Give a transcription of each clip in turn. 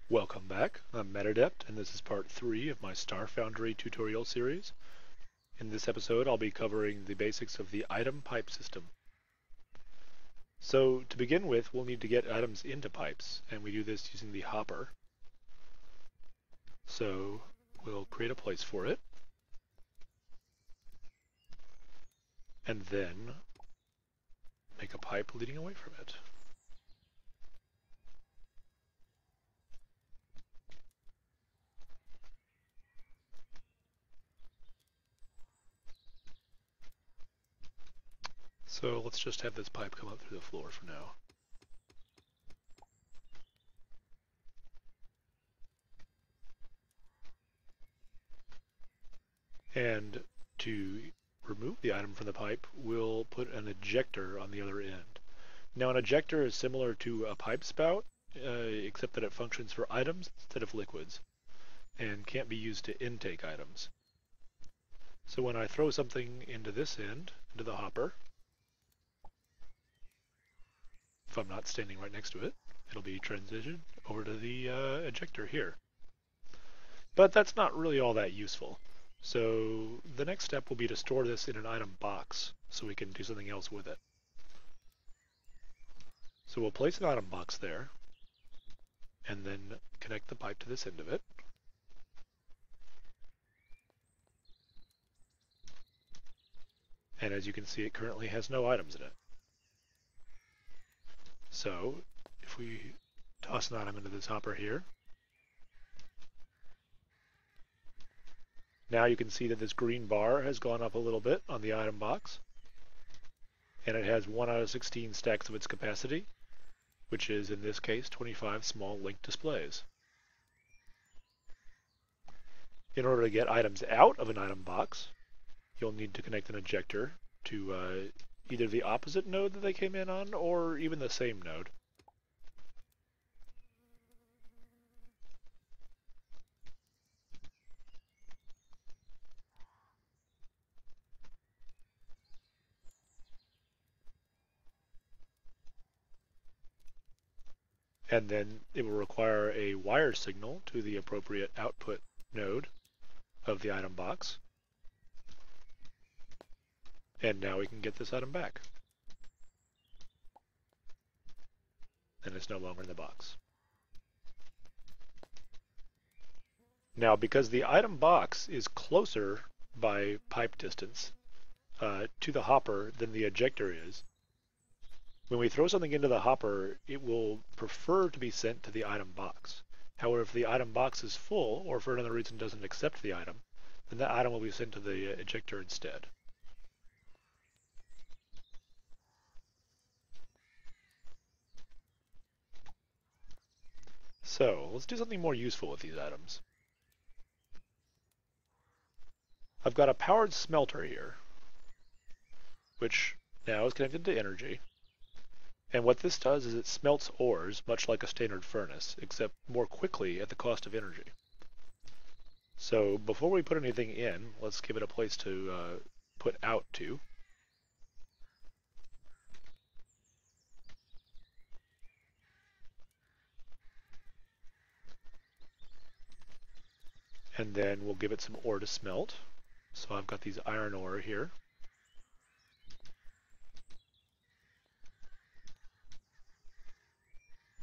Welcome back, I'm MetaDept, and this is part 3 of my Starfoundry tutorial series. In this episode, I'll be covering the basics of the item pipe system. So, to begin with, we'll need to get items into pipes, and we do this using the hopper. So, we'll create a place for it, and then make a pipe leading away from it. So let's just have this pipe come up through the floor for now. And to remove the item from the pipe, we'll put an ejector on the other end. Now an ejector is similar to a pipe spout, except that it functions for items instead of liquids, and can't be used to intake items. So when I throw something into this end, into the hopper, if I'm not standing right next to it, it'll be transitioned over to the ejector here. But that's not really all that useful. So the next step will be to store this in an item box so we can do something else with it. So we'll place an item box there and then connect the pipe to this end of it. And as you can see, it currently has no items in it. So if we toss an item into this hopper here, now you can see that this green bar has gone up a little bit on the item box, and it has 1 out of 16 stacks of its capacity, which is in this case 25 small linked displays. In order to get items out of an item box, you'll need to connect an ejector to either the opposite node that they came in on or even the same node. And then it will require a wire signal to the appropriate output node of the item box. And now we can get this item back. And it's no longer in the box. Now, because the item box is closer by pipe distance to the hopper than the ejector is, when we throw something into the hopper, it will prefer to be sent to the item box. However, if the item box is full, or for another reason doesn't accept the item, then that item will be sent to the ejector instead. So, let's do something more useful with these items. I've got a powered smelter here, which now is connected to energy. And what this does is it smelts ores, much like a standard furnace, except more quickly at the cost of energy. So before we put anything in, let's give it a place to put out to. And then we'll give it some ore to smelt. So I've got these iron ore here.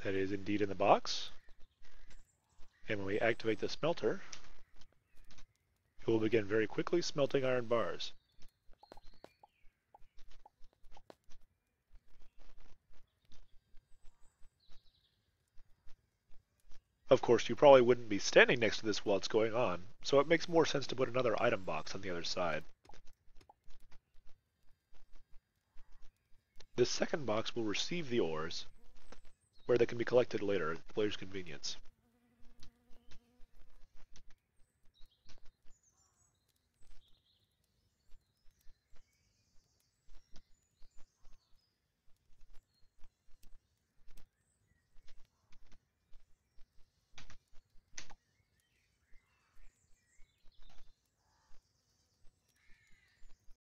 That is indeed in the box. And when we activate the smelter, it will begin very quickly smelting iron bars. Of course, you probably wouldn't be standing next to this while it's going on, so it makes more sense to put another item box on the other side. This second box will receive the ores, where they can be collected later at the player's convenience.